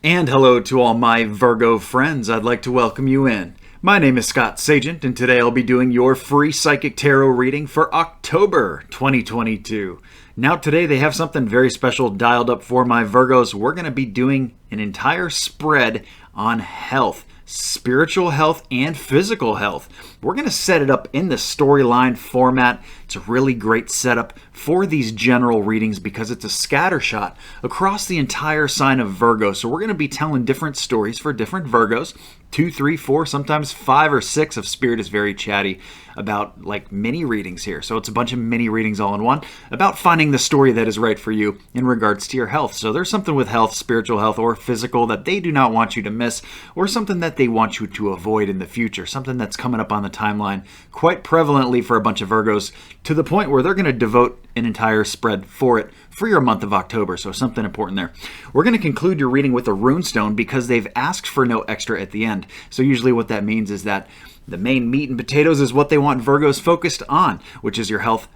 And hello to all my Virgo friends. I'd like to welcome you in. My name is Scott Sagent, and today I'll be doing your free psychic tarot reading for October 2022. Now today they have something very special dialed up for my Virgos. We're going to be doing an entire spread on health, spiritual health, and physical health. We're going to set it up in the storyline format. It's a really great setup for these general readings because it's a scatter shot across the entire sign of Virgo. So we're going to be telling different stories for different Virgos. 2, 3, 4, sometimes 5 or 6 of Spirit is very chatty about like mini readings here. So it's a bunch of mini readings all in one about finding the story that is right for you in regards to your health. So there's something with health, spiritual health, or physical that they do not want you to miss, or something that they want you to avoid in the future, something that's coming up on the timeline quite prevalently for a bunch of Virgos to the point where they're going to devote an entire spread for it for your month of October. So something important there. We're going to conclude your reading with a Runestone because they've asked for no extra at the end. So usually what that means is that the main meat and potatoes is what they want Virgos focused on, which is your health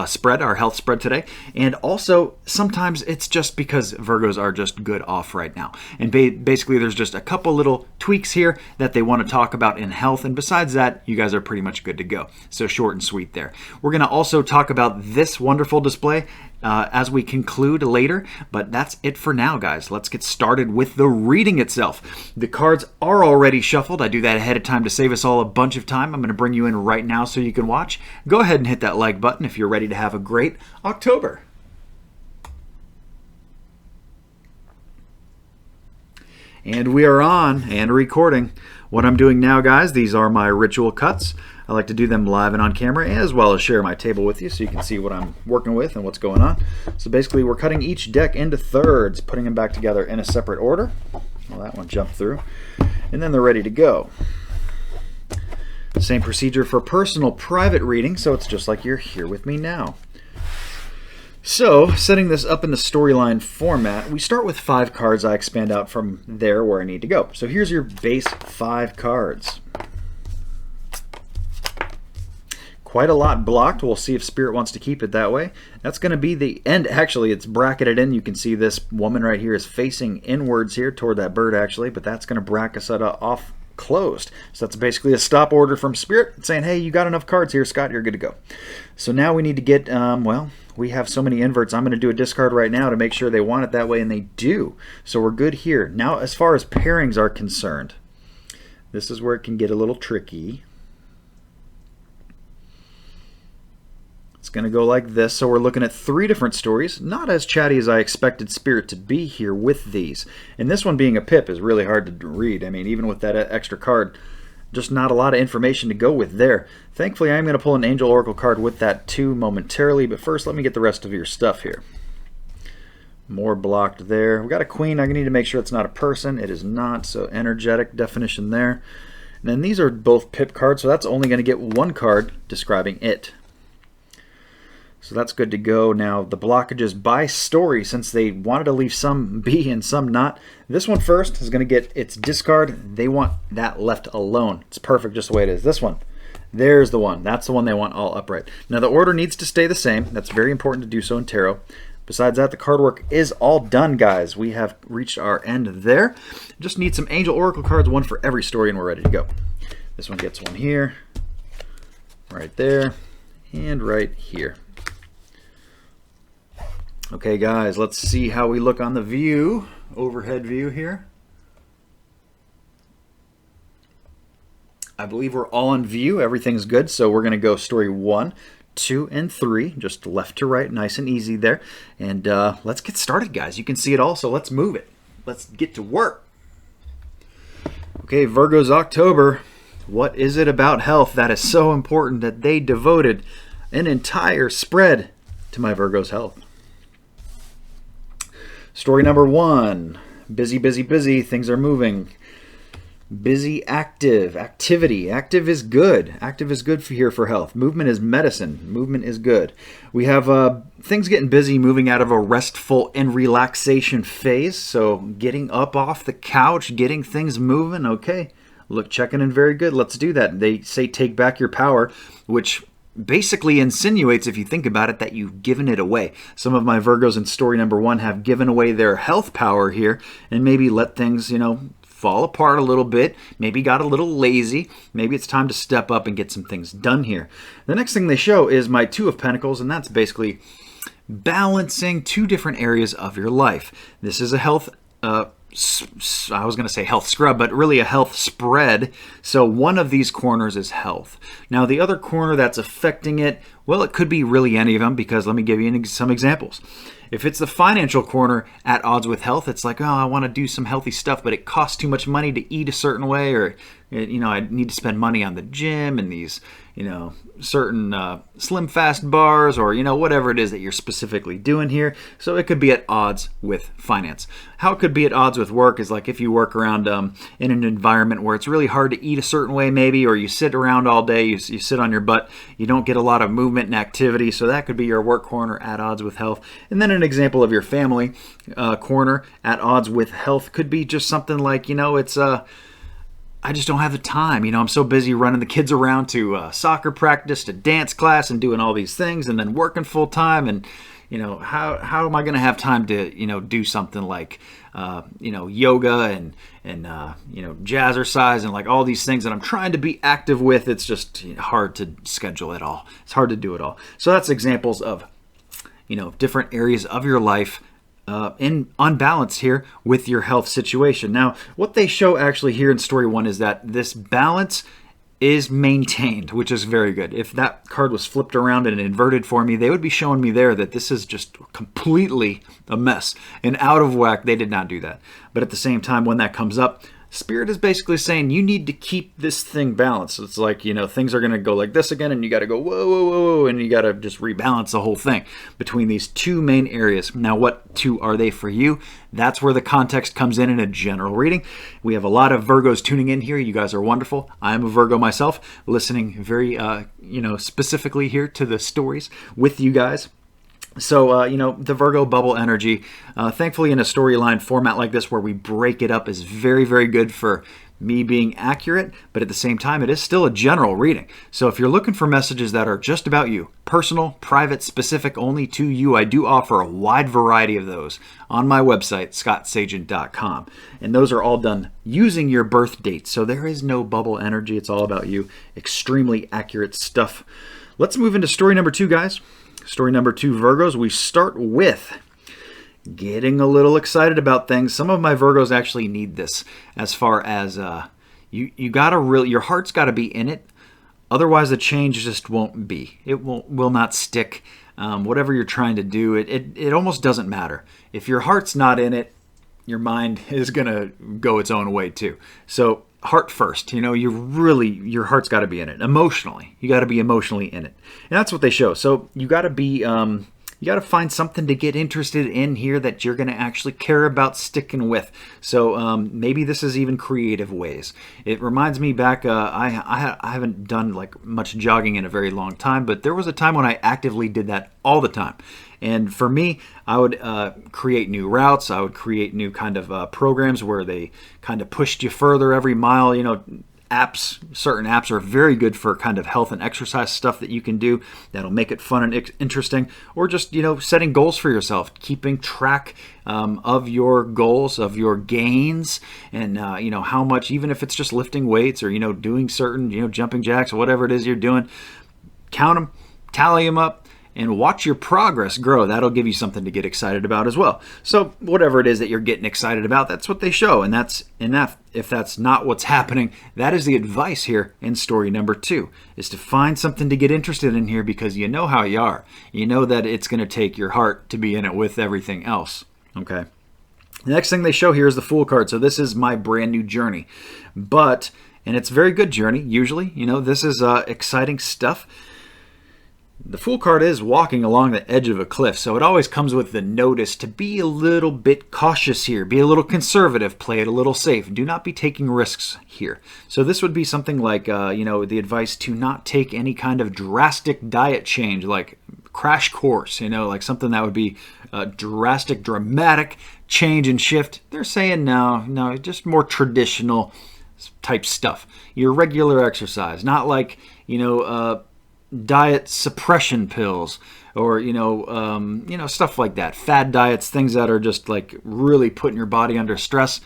spread, our health spread today. And also, sometimes it's just because Virgos are just good off right now. And basically, there's just a couple little tweaks here that they want to talk about in health. And besides that, you guys are pretty much good to go. So short and sweet there. We're going to also talk about this wonderful display as we conclude later, but that's it for now, guys. Let's get started with the reading itself. The cards are already shuffled. I do that ahead of time to save us all a bunch of time. I'm going to bring you in right now so you can watch. Go ahead and hit that like button if you're ready to have a great October. And we are on and recording. What I'm doing now, guys, these are my ritual cuts. I like to do them live and on camera, as well as share my table with you so you can see what I'm working with and what's going on. So basically, we're cutting each deck into thirds, putting them back together in a separate order. Well, that one jumped through. And then they're ready to go. Same procedure for personal private reading, so it's just like you're here with me now. So, setting this up in the storyline format, we start with 5 cards. I expand out from there where I need to go. So here's your base 5 cards. Quite a lot blocked. We'll see if Spirit wants to keep it that way. That's going to be the end. Actually, it's bracketed in. You can see this woman right here is facing inwards here toward that bird, actually, but that's going to bracket it off closed. So that's basically a stop order from Spirit saying, hey, you got enough cards here, Scott, you're good to go. So now we need to get, well, we have so many inverts. I'm going to do a discard right now to make sure they want it that way, and they do. So we're good here. Now, as far as pairings are concerned, this is where it can get a little tricky. It's going to go like this. So we're looking at 3 different stories. Not as chatty as I expected Spirit to be here with these. And this one being a pip is really hard to read. I mean, even with that extra card, just not a lot of information to go with there. Thankfully, I'm going to pull an Angel Oracle card with that too momentarily. But first, let me get the rest of your stuff here. More blocked there. We got a queen. I need to make sure it's not a person. It is not. So energetic definition there. And then these are both pip cards. So that's only going to get 1 card describing it. So that's good to go. Now, the blockages by story, since they wanted to leave some be and some not, this one first is going to get its discard. They want that left alone. It's perfect just the way it is. This one, there's the one. That's the one they want all upright. Now, the order needs to stay the same. That's very important to do so in tarot. Besides that, the card work is all done, guys. We have reached our end there. Just need some Angel Oracle cards, 1 for every story, and we're ready to go. This one gets 1 here, right there, and right here. Okay, guys, let's see how we look on the view, overhead view here. I believe we're all in view. Everything's good, so we're going to go story 1, 2, and 3, just left to right, nice and easy there. And let's get started, guys. You can see it all, so let's move it. Let's get to work. Okay, Virgo's October. What is it about health that is so important that they devoted an entire spread to my Virgo's health? Story number 1, busy, busy, busy, things are moving. Busy, active, activity. Active is good. Active is good here for health. Movement is medicine. Movement is good. We have things getting busy, moving out of a restful and relaxation phase. So getting up off the couch, getting things moving. Okay, look, checking in very good. Let's do that. They say take back your power, which basically insinuates, if you think about it, that you've given it away. Some of my Virgos in story number 1 have given away their health power here and maybe let things, fall apart a little bit, maybe got a little lazy. Maybe it's time to step up and get some things done here. The next thing they show is my 2 of Pentacles, and that's basically balancing 2 different areas of your life. This is a health I was going to say health scrub, but really a health spread. So one of these corners is health. Now the other corner that's affecting it, well, it could be really any of them, because let me give you some examples. If it's the financial corner at odds with health, it's like, oh, I want to do some healthy stuff, but it costs too much money to eat a certain way, or I need to spend money on the gym and these, certain slim fast bars, or whatever it is that you're specifically doing here. So it could be at odds with finance. How it could be at odds with work is like if you work around in an environment where it's really hard to eat a certain way, maybe, or you sit around all day, you sit on your butt, you don't get a lot of movement and activity. So that could be your work corner at odds with health. And then an example of your family corner at odds with health could be just something like, it's I just don't have the time. I'm so busy running the kids around to soccer practice, to dance class, and doing all these things, and then working full time. And how am I going to have time to do something like yoga and jazzercise and like all these things that I'm trying to be active with? It's just hard to schedule it all. It's hard to do it all. So that's examples of different areas of your life unbalanced here with your health situation. Now, what they show actually here in story 1 is that this balance is maintained, which is very good. If that card was flipped around and inverted for me, they would be showing me there that this is just completely a mess and out of whack. They did not do that. But at the same time, when that comes up, Spirit is basically saying you need to keep this thing balanced. It's like, things are going to go like this again, and you got to go whoa, whoa, whoa, and you got to just rebalance the whole thing between these 2 main areas. Now, what 2 are they for you? That's where the context comes in a general reading. We have a lot of Virgos tuning in here. You guys are wonderful. I am a Virgo myself, listening very, specifically here to the stories with you guys. So, the Virgo bubble energy, thankfully in a storyline format like this where we break it up, is very, very good for me being accurate, but at the same time, it is still a general reading. So if you're looking for messages that are just about you, personal, private, specific only to you, I do offer a wide variety of those on my website, scottsagent.com. And those are all done using your birth date. So there is no bubble energy. It's all about you. Extremely accurate stuff. Let's move into story number 2, guys. Story number 2, Virgos. We start with getting a little excited about things. Some of my Virgos actually need this, as far as you gotta really, your heart's got to be in it. Otherwise, the change just won't be. It will not stick. Whatever you're trying to do, it almost doesn't matter. If your heart's not in it, your mind is gonna go its own way too. So heart first. Your heart's got to be in it emotionally. You got to be emotionally in it, and that's what they show. So you got to be, you got to find something to get interested in here that you're going to actually care about sticking with. So maybe this is even creative ways. It reminds me back. I haven't done like much jogging in a very long time, but there was a time when I actively did that all the time. And for me, I would create new routes. I would create new kind of programs where they kind of pushed you further every mile. Certain apps are very good for kind of health and exercise stuff that you can do that'll make it fun and interesting. Or just, setting goals for yourself, keeping track of your goals, of your gains, and, how much, even if it's just lifting weights or, doing certain, jumping jacks or whatever it is you're doing, count them, tally them up, and watch your progress grow. That'll give you something to get excited about as well. So whatever it is that you're getting excited about, that's what they show. And that's enough. If that's not what's happening, that is the advice here in story number 2, is to find something to get interested in here, because you know how you are. You know that it's going to take your heart to be in it with everything else. Okay. The next thing they show here is the Fool card. So this is my brand new journey. And it's a very good journey, usually. This is exciting stuff. The Fool card is walking along the edge of a cliff, so it always comes with the notice to be a little bit cautious here, be a little conservative, play it a little safe. Do not be taking risks here. So this would be something like, the advice to not take any kind of drastic diet change, like crash course, like something that would be a drastic, dramatic change and shift. They're saying no, just more traditional type stuff. Your regular exercise, not like, diet suppression pills, or stuff like that, fad diets, things that are just like really putting your body under stress,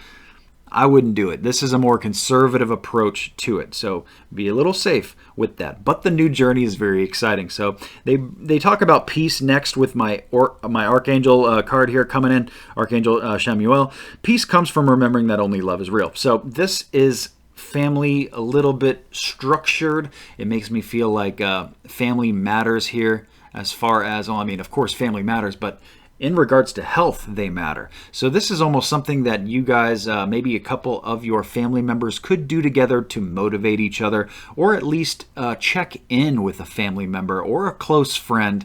I wouldn't do it. This is a more conservative approach to it, so be a little safe with that. But the new journey is very exciting. So they talk about peace next with my Archangel card here coming in, Archangel Shamuel. Peace comes from remembering that only love is real. So this is family, a little bit structured. It makes me feel like family matters here, as far as, well, I mean, of course family matters, but in regards to health, they matter. So this is almost something that you guys, maybe a couple of your family members could do together to motivate each other, or at least check in with a family member or a close friend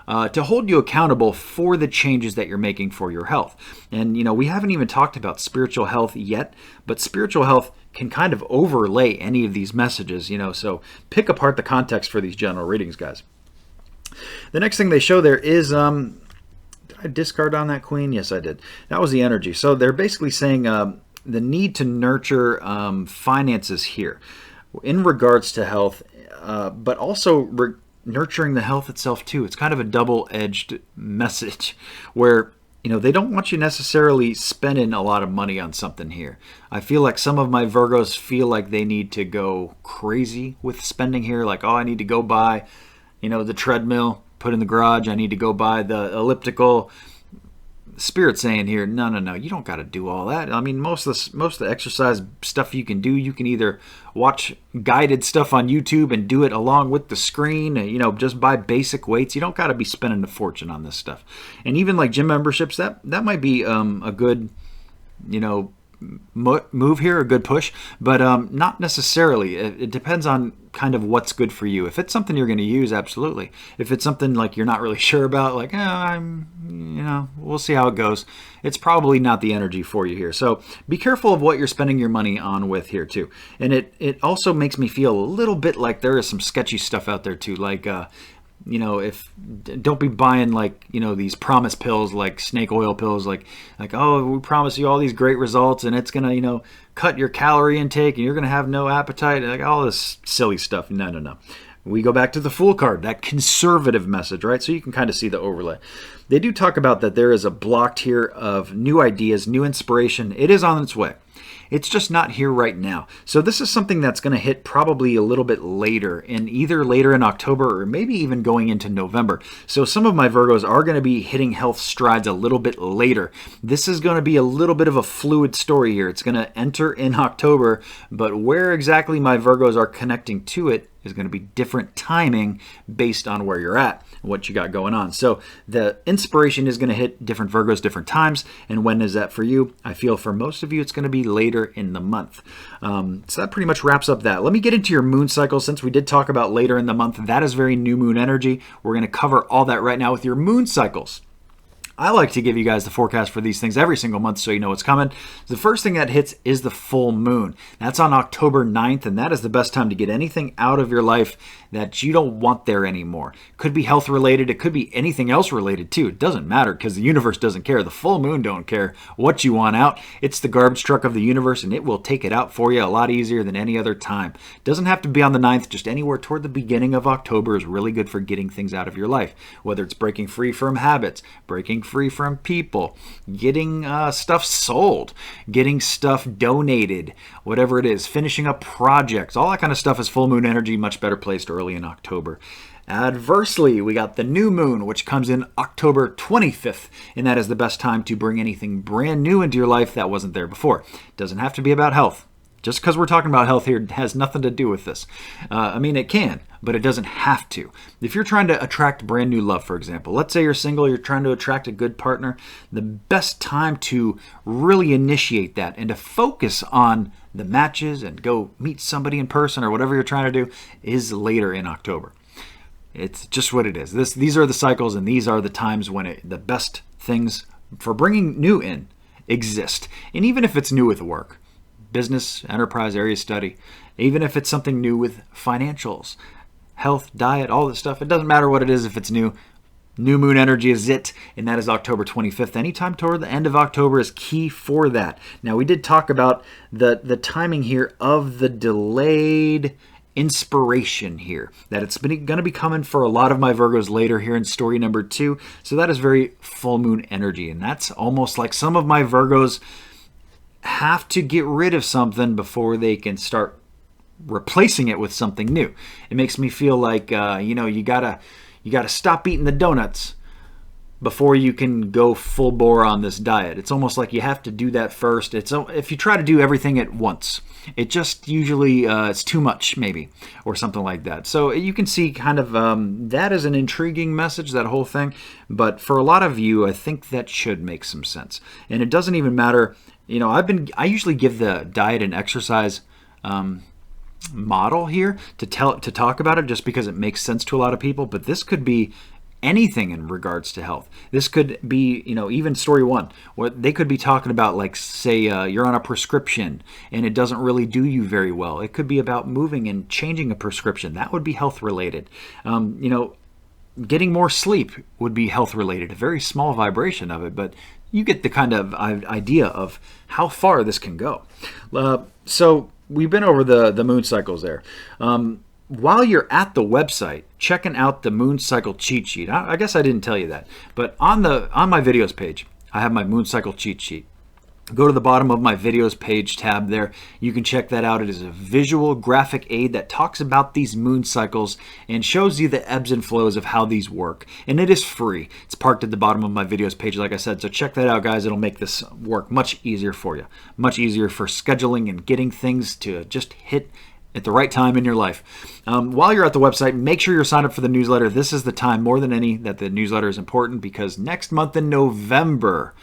to hold you accountable for the changes that you're making for your health. And, we haven't even talked about spiritual health yet, but spiritual health can kind of overlay any of these messages, so pick apart the context for these general readings, guys. The next thing they show there is, did I discard on that queen? Yes, I did. That was the energy. So they're basically saying the need to nurture finances here in regards to health, but also nurturing the health itself too. It's kind of a double-edged message where, they don't want you necessarily spending a lot of money on something here. I feel like some of my Virgos feel like they need to go crazy with spending here. Like, oh, I need to go buy, the treadmill, put in the garage. I need to go buy the elliptical. Spirit saying here, no, you don't got to do all that. I mean, most of the exercise stuff you can do, you can either watch guided stuff on YouTube and do it along with the screen, just buy basic weights. You don't got to be spending a fortune on this stuff. And even like gym memberships, that might be a good, move here, a good push, but not necessarily. It depends on kind of what's good for you. If it's something you're going to use, absolutely. If it's something like you're not really sure about, like, we'll see how it goes, it's probably not the energy for you here. So be careful of what you're spending your money on with here too. And it also makes me feel a little bit like there is some sketchy stuff out there too, like don't be buying these promise pills, like snake oil pills, like, oh, we promise you all these great results and it's gonna, cut your calorie intake and you're gonna have no appetite, like all this silly stuff. No. We go back to the Fool card, that conservative message, right? So you can kind of see the overlay. They do talk about that there is a block here of new ideas, new inspiration. It is on its way. It's just not here right now. So this is something that's going to hit probably a little bit later, either later in October or maybe even going into November. So some of my Virgos are going to be hitting health strides a little bit later. This is going to be a little bit of a fluid story here. It's going to enter in October, but where exactly my Virgos are connecting to it is going to be different timing based on where you're at, what you got going on. So the inspiration is going to hit different Virgos different times. And when is that for you? I feel for most of you it's going to be later in the month. So that pretty much wraps up that. Let me get into your moon cycle, since we did talk about later in the month. That is very new moon energy. We're going to cover all that right now with your moon cycles. I like to give you guys the forecast for these things every single month so you know what's coming. The first thing that hits is the full moon. That's on October 9th, and that is the best time to get anything out of your life that you don't want there anymore. Could be health related. It could be anything else related too. It doesn't matter because the universe doesn't care. The full moon don't care what you want out. It's the garbage truck of the universe, and it will take it out for you a lot easier than any other time. Doesn't have to be on the 9th. Just anywhere toward the beginning of October is really good for getting things out of your life. Whether it's breaking free from habits, breaking free from people, getting stuff sold, getting stuff donated, whatever it is, finishing up projects, all that kind of stuff is full moon energy, much better placed early in October. Adversely, we got the new moon, which comes in October 25th, and that is the best time to bring anything brand new into your life that wasn't there before. Doesn't have to be about health. Just because we're talking about health here has nothing to do with this. It can, but it doesn't have to. If you're trying to attract brand new love, for example, let's say you're single, you're trying to attract a good partner, the best time to really initiate that and to focus on the matches and go meet somebody in person or whatever you're trying to do is later in October. It's just what it is. These are the cycles, and these are the times when the best things for bringing new in exist. And even if it's new with work, business, enterprise, area study, even if it's something new with financials, health, diet, all this stuff, it doesn't matter what it is if it's new. New moon energy is it, and that is October 25th. Anytime toward the end of October is key for that. Now, we did talk about the timing here of the delayed inspiration here, that it's going to be coming for a lot of my Virgos later here in story number 2. So that is very full moon energy, and that's almost like some of my Virgos have to get rid of something before they can start replacing it with something new. It makes me feel like you gotta stop eating the donuts before you can go full bore on this diet. It's almost like you have to do that first. If you try to do everything at once, it just usually it's too much, maybe, or something like that. So you can see kind of that is an intriguing message, that whole thing. But for a lot of you, I think that should make some sense. And it doesn't even matter. I usually give the diet and exercise model here to talk about it, just because it makes sense to a lot of people. But this could be anything in regards to health. This could be, even story 1, what they could be talking about, like, say you're on a prescription and it doesn't really do you very well. It could be about moving and changing a prescription. That would be health related. Getting more sleep would be health related, a very small vibration of it, but you get the kind of idea of how far this can go. So we've been over the moon cycles there. While you're at the website checking out the moon cycle cheat sheet, I guess I didn't tell you that, but on my videos page, I have my moon cycle cheat sheet. Go to the bottom of my videos page tab there. You can check that out. It is a visual graphic aid that talks about these moon cycles and shows you the ebbs and flows of how these work. And it is free. It's parked at the bottom of my videos page, like I said. So check that out, guys. It'll make this work much easier for you. Much easier for scheduling and getting things to just hit at the right time in your life. While you're at the website, make sure you're signed up for the newsletter. This is the time more than any that the newsletter is important, because next month in November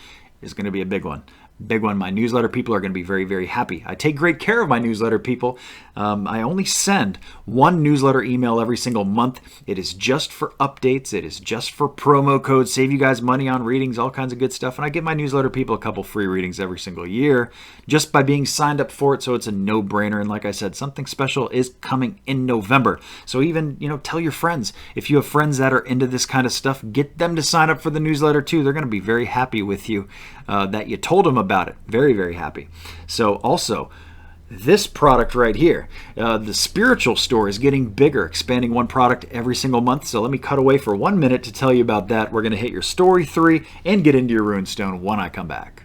is going to be a big one. Big one. My newsletter people are going to be very, very happy. I take great care of my newsletter people. I only send one newsletter email every single month. It is just for updates. It is just for promo codes, save you guys money on readings, all kinds of good stuff. And I give my newsletter people a couple free readings every single year just by being signed up for it. So it's a no-brainer. And like I said, something special is coming in November. So even, tell your friends. If you have friends that are into this kind of stuff, get them to sign up for the newsletter too. They're going to be very happy with you that you told them about it. Very, very happy. So also, this product right here, the spiritual store, is getting bigger, expanding one product every single month. So let me cut away for 1 minute to tell you about that. We're going to hit your story 3 and get into your Runestone when I come back.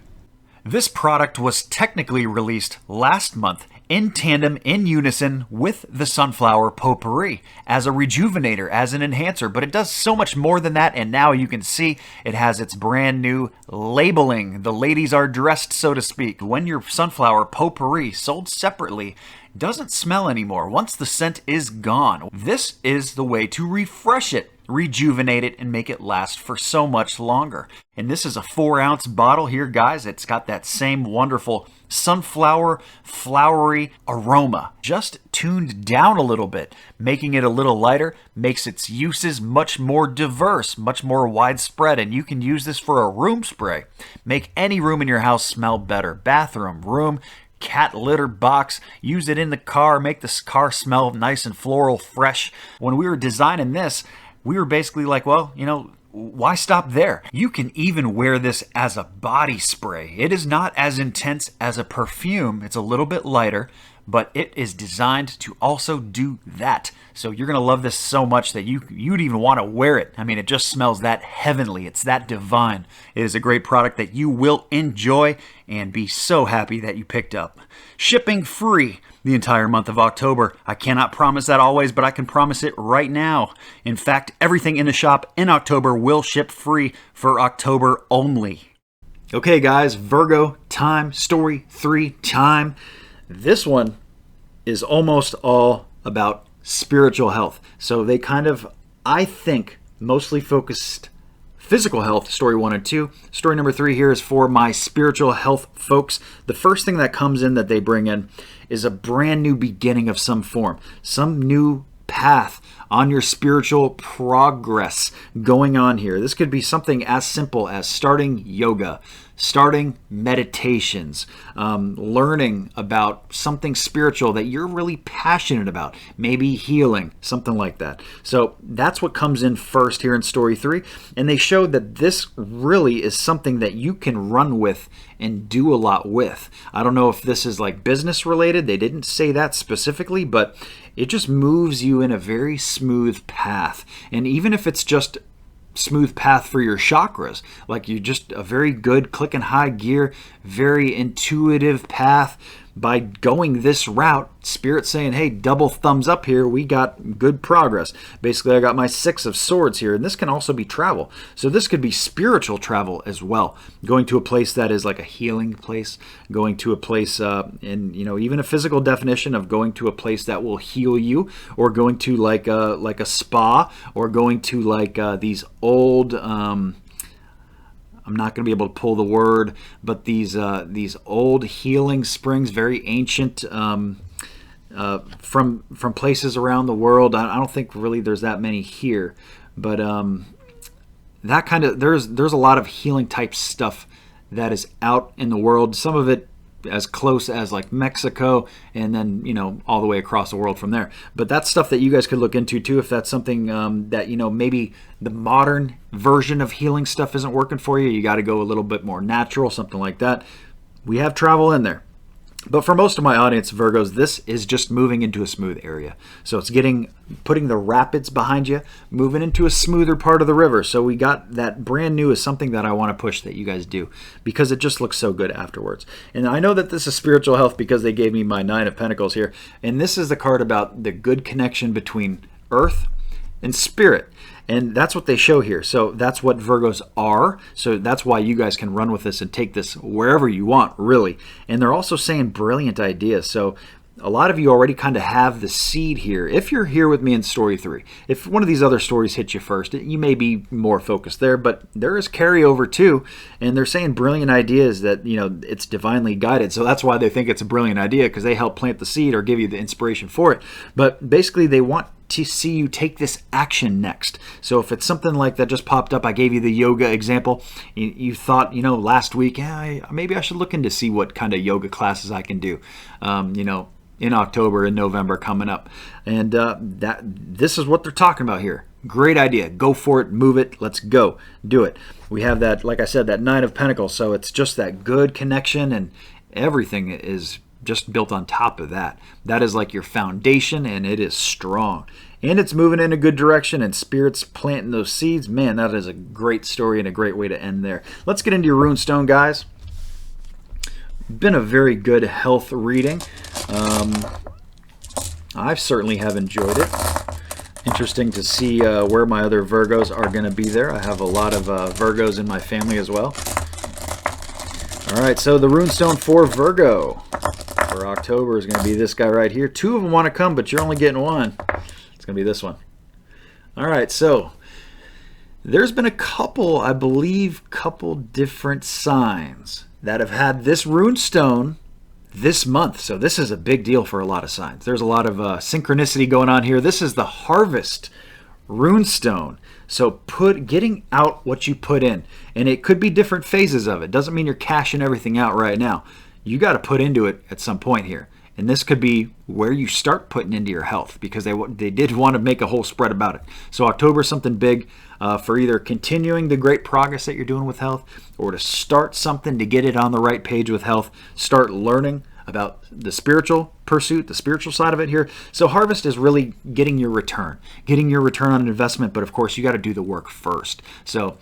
This product was technically released last month in tandem, in unison with the Sunflower Potpourri as a rejuvenator, as an enhancer, but it does so much more than that. And now you can see it has its brand new labeling. The ladies are dressed, so to speak. When your Sunflower Potpourri, sold separately, doesn't smell anymore, once the scent is gone, this is the way to refresh it, rejuvenate it, and make it last for so much longer. And this is a 4-ounce bottle here, guys. It's got that same wonderful sunflower flowery aroma, just tuned down a little bit, making it a little lighter, makes its uses much more diverse, much more widespread. And you can use this for a room spray. Make any room in your house smell better. Bathroom, room, cat litter box, use it in the car, make this car smell nice and floral, fresh. When we were designing this, we were basically like, well, why stop there? You can even wear this as a body spray. It is not as intense as a perfume. It's a little bit lighter, but it is designed to also do that. So you're going to love this so much that you'd even want to wear it. I mean, it just smells that heavenly. It's that divine. It is a great product that you will enjoy and be so happy that you picked up. Shipping free the entire month of October. I cannot promise that always, but I can promise it right now. In fact, everything in the shop in October will ship free for October only. Okay, guys, Virgo time, story 3 time. This one is almost all about spiritual health. So they kind of, I think, mostly focused physical health, story 1 and 2. Story number 3 here is for my spiritual health folks. The first thing that comes in that they bring in is a brand new beginning of some form, some new path on your spiritual progress going on here. This could be something as simple as starting yoga, starting meditations, learning about something spiritual that you're really passionate about, maybe healing, something like that. So that's what comes in first here in story 3. And they showed that this really is something that you can run with and do a lot with. I don't know if this is like business related. They didn't say that specifically, but it just moves you in a very smooth path. And even if it's just smooth path for your chakras, like you're just a very good click in high gear, very intuitive path. By going this route, Spirit's saying, hey, double thumbs up here, we got good progress. Basically, I got my 6 of Swords here, and this can also be travel. So this could be spiritual travel as well. Going to a place that is like a healing place, going to a place, and even a physical definition of going to a place that will heal you, or going to like a spa, or going to like these old... I'm not going to be able to pull the word, but these old healing springs, very ancient, from places around the world. I don't think really there's that many here, but that kind of there's a lot of healing type stuff that is out in the world. Some of it as close as like Mexico, and then all the way across the world from there. But that's stuff that you guys could look into too, if that's something that maybe the modern version of healing stuff isn't working for you. You got to go a little bit more natural, something like that. We have travel in there. But for most of my audience, Virgos, this is just moving into a smooth area. So it's putting the rapids behind you, moving into a smoother part of the river. So we got that brand new is something that I want to push that you guys do, because it just looks so good afterwards. And I know that this is spiritual health because they gave me my 9 of Pentacles here. And this is the card about the good connection between earth and spirit. And that's what they show here. So that's what Virgos are. So that's why you guys can run with this and take this wherever you want, really. And they're also saying brilliant ideas. So a lot of you already kind of have the seed here. If you're here with me in story 3, if one of these other stories hit you first, you may be more focused there, but there is carryover too. And they're saying brilliant ideas that, it's divinely guided. So that's why they think it's a brilliant idea, because they help plant the seed or give you the inspiration for it. But basically they want to see you take this action next. So if it's something like that just popped up, I gave you the yoga example. You thought, last week, maybe I should look into see what kind of yoga classes I can do, in October and November coming up. And this is what they're talking about here. Great idea. Go for it. Move it. Let's go. Do it. We have that, like I said, that 9 of Pentacles. So it's just that good connection, and everything is just built on top of that. That is like your foundation, and it is strong. And it's moving in a good direction, and Spirit's planting those seeds. Man, that is a great story and a great way to end there. Let's get into your Runestone, guys. Been a very good health reading. I certainly have enjoyed it. Interesting to see where my other Virgos are going to be there. I have a lot of Virgos in my family as well. All right, so the Runestone for Virgo for October is going to be this guy right here. 2 of them want to come, but you're only getting 1. It's going to be this one. All right, so there's been a couple, I believe, different signs that have had this Runestone this month. So this is a big deal for a lot of signs. There's a lot of synchronicity going on here. This is the Harvest Runestone. So getting out what you put in. And it could be different phases of it. Doesn't mean you're cashing everything out right now. You got to put into it at some point here. And this could be where you start putting into your health, because they did want to make a whole spread about it. So October is something big for either continuing the great progress that you're doing with health, or to start something to get it on the right page with health. Start learning about the spiritual pursuit, the spiritual side of it here. So Harvest is really getting your return on an investment, but of course you got to do the work first. So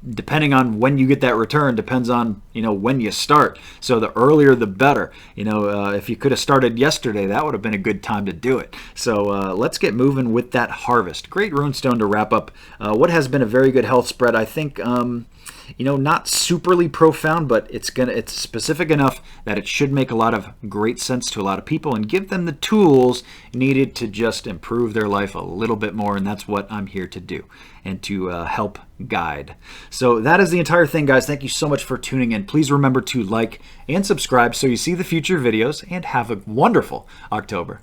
depending on when you get that return depends on when you start. So the earlier the better. If you could have started yesterday, that would have been a good time to do it. So let's get moving with that Harvest. Great Runestone to wrap up what has been a very good health spread. I think not superly profound, but it's specific enough that it should make a lot of great sense to a lot of people and give them the tools needed to just improve their life a little bit more. And that's what I'm here to do, and to help guide. So that is the entire thing, guys. Thank you so much for tuning in. Please remember to like and subscribe so you see the future videos, and have a wonderful October.